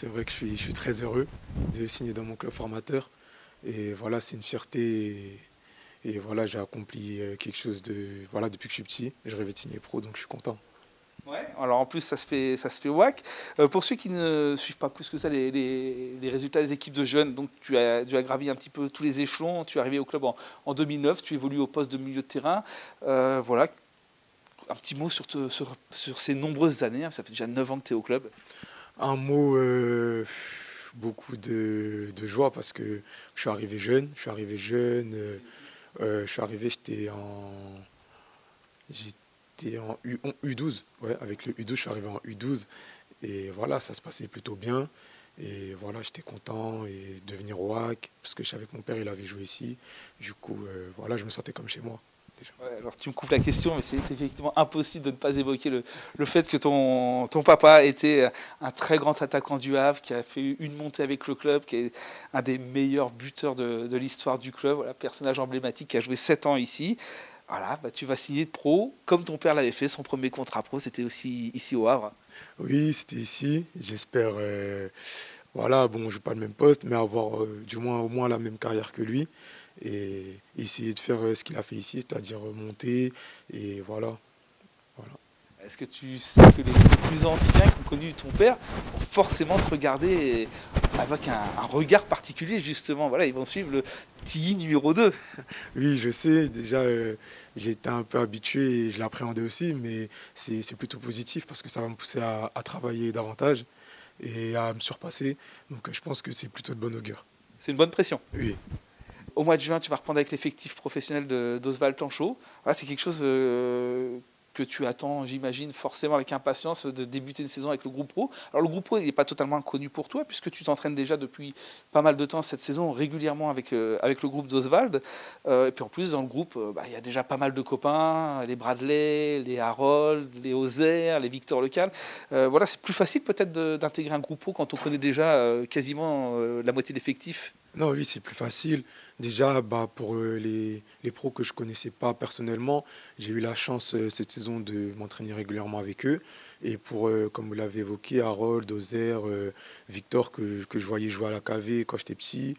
c'est vrai que je suis très heureux de signer dans mon club formateur. Et voilà, c'est une fierté. Et voilà, j'ai accompli quelque chose de. Voilà, depuis que je suis petit. Je rêvais de signer pro, donc je suis content. Ouais. Alors en plus, ça se fait whack. Pour ceux qui ne suivent pas plus que ça les résultats des équipes de jeunes, donc tu as gravi un petit peu tous les échelons. Tu es arrivé au club en 2009. Tu évolues au poste de milieu de terrain. Voilà, un petit mot sur ces nombreuses années, hein. Ça fait déjà 9 ans que tu es au club. Un mot, beaucoup de joie parce que je suis arrivé jeune. Je suis arrivé jeune. Je suis arrivé, j'étais en U12. Ouais, avec le U12, je suis arrivé en U12. Et voilà, ça se passait plutôt bien. Et voilà, j'étais content et de venir au HAC, parce que je savais que mon père, il avait joué ici. Du coup, voilà, je me sentais comme chez moi, déjà. Ouais, alors tu me coupes la question, mais c'est effectivement impossible de ne pas évoquer le fait que ton papa était un très grand attaquant du Havre, qui a fait une montée avec le club, qui est un des meilleurs buteurs de l'histoire du club, voilà, personnage emblématique qui a joué 7 ans ici. Voilà, bah, tu vas signer de pro, comme ton père l'avait fait, son premier contrat pro, c'était aussi ici au Havre. Oui, c'était ici. J'espère, voilà, bon, je joue pas le même poste, mais avoir du moins au moins la même carrière que lui. Et essayer de faire ce qu'il a fait ici, c'est-à-dire monter. Et voilà, voilà. Est-ce que tu sais que les plus anciens qui ont connu ton père vont forcément te regarder avec un regard particulier, justement. Voilà, ils vont suivre le TI numéro 2. Oui, je sais, déjà, j'étais un peu habitué et je l'appréhendais aussi, mais c'est plutôt positif parce que ça va me pousser à travailler davantage et à me surpasser. Donc, je pense que c'est plutôt de bonne augure. C'est une bonne pression. Oui, Au mois de juin, tu vas reprendre avec l'effectif professionnel d'Oswald Tanchot. Voilà, c'est quelque chose que tu attends, j'imagine, forcément avec impatience de débuter une saison avec le groupe pro. Alors le groupe pro, il n'est pas totalement inconnu pour toi, puisque tu t'entraînes déjà depuis pas mal de temps cette saison régulièrement avec le groupe d'Oswald. Et puis en plus, dans le groupe, bah, il y a déjà pas mal de copains, les Bradley, les Harold, les Ozer, les Victor Lecal. Voilà, c'est plus facile peut-être d'intégrer un groupe pro quand on connaît déjà quasiment la moitié d'effectifs. non, oui, c'est plus facile. Déjà, bah, pour les pros que je connaissais pas personnellement, j'ai eu la chance cette saison de m'entraîner régulièrement avec eux. Et pour, comme vous l'avez évoqué, Harold, Ozer, Victor, que je voyais jouer à la KV quand j'étais petit,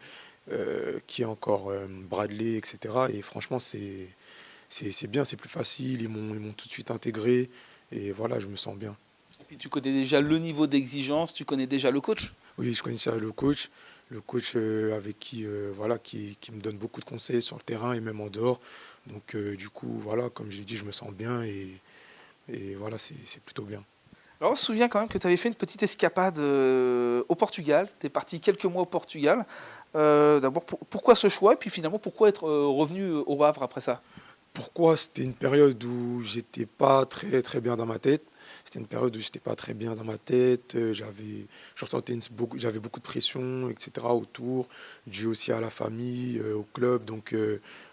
qui est encore Bradley, etc. Et franchement, c'est bien, c'est plus facile. Ils m'ont tout de suite intégré. Et voilà, je me sens bien. Et puis tu connais déjà le niveau d'exigence, tu connais déjà le coach. Oui, je connaissais le coach avec qui, voilà, qui me donne beaucoup de conseils sur le terrain et même en dehors. Donc, du coup, voilà, comme je l'ai dit, je me sens bien et voilà, c'est plutôt bien. Alors on se souvient quand même que tu avais fait une petite escapade au Portugal. Tu es parti quelques mois au Portugal. D'abord, pourquoi ce choix? Et puis finalement, pourquoi être revenu au Havre après ça? Pourquoi? C'était une période où j'étais pas très très bien dans ma tête. C'était une période où j'étais pas très bien dans ma tête. Je ressentais j'avais beaucoup de pression, etc. autour, dû aussi à la famille, au club. Donc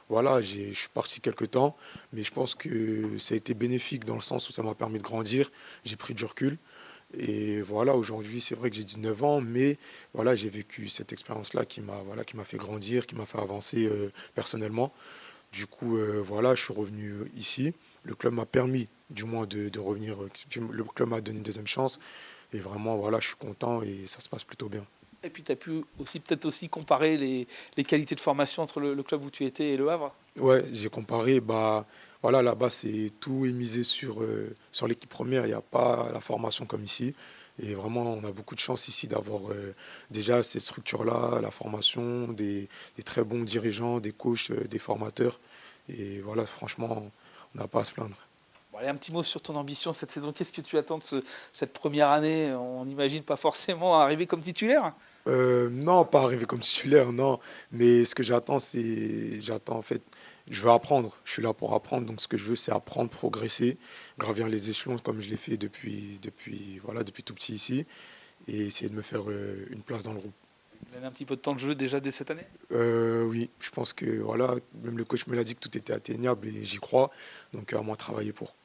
voilà, je suis parti quelque temps, mais je pense que ça a été bénéfique dans le sens où ça m'a permis de grandir. J'ai pris du recul. Et voilà, aujourd'hui, c'est vrai que j'ai 19 ans, mais voilà, j'ai vécu cette expérience-là qui m'a fait grandir, qui m'a fait avancer personnellement. Du coup, voilà, je suis revenu ici. Le club m'a permis, du moins, de revenir. Le club m'a donné une deuxième chance. Et vraiment, voilà, je suis content et ça se passe plutôt bien. Et puis tu as pu aussi peut-être aussi comparer les qualités de formation entre le club où tu étais et le Havre. Ouais, j'ai comparé. Bah, voilà, là-bas, c'est tout est misé sur l'équipe première. Il n'y a pas la formation comme ici. Et vraiment, on a beaucoup de chance ici d'avoir déjà ces structures-là, la formation, des très bons dirigeants, des coachs, des formateurs. Et voilà, franchement, on n'a pas à se plaindre. Bon, allez, un petit mot sur ton ambition cette saison. Qu'est-ce que tu attends de cette première année? On n'imagine pas forcément arriver comme titulaire. Non, pas arriver comme titulaire, non. Mais ce que j'attends en fait, je veux apprendre. Je suis là pour apprendre. Donc ce que je veux, c'est apprendre, progresser, gravir les échelons comme je l'ai fait voilà, depuis tout petit ici, et essayer de me faire une place dans le groupe. Il a un petit peu de temps de jeu déjà dès cette année. Oui, je pense que voilà, même le coach me l'a dit que tout était atteignable et j'y crois. Donc à moi de travailler pour.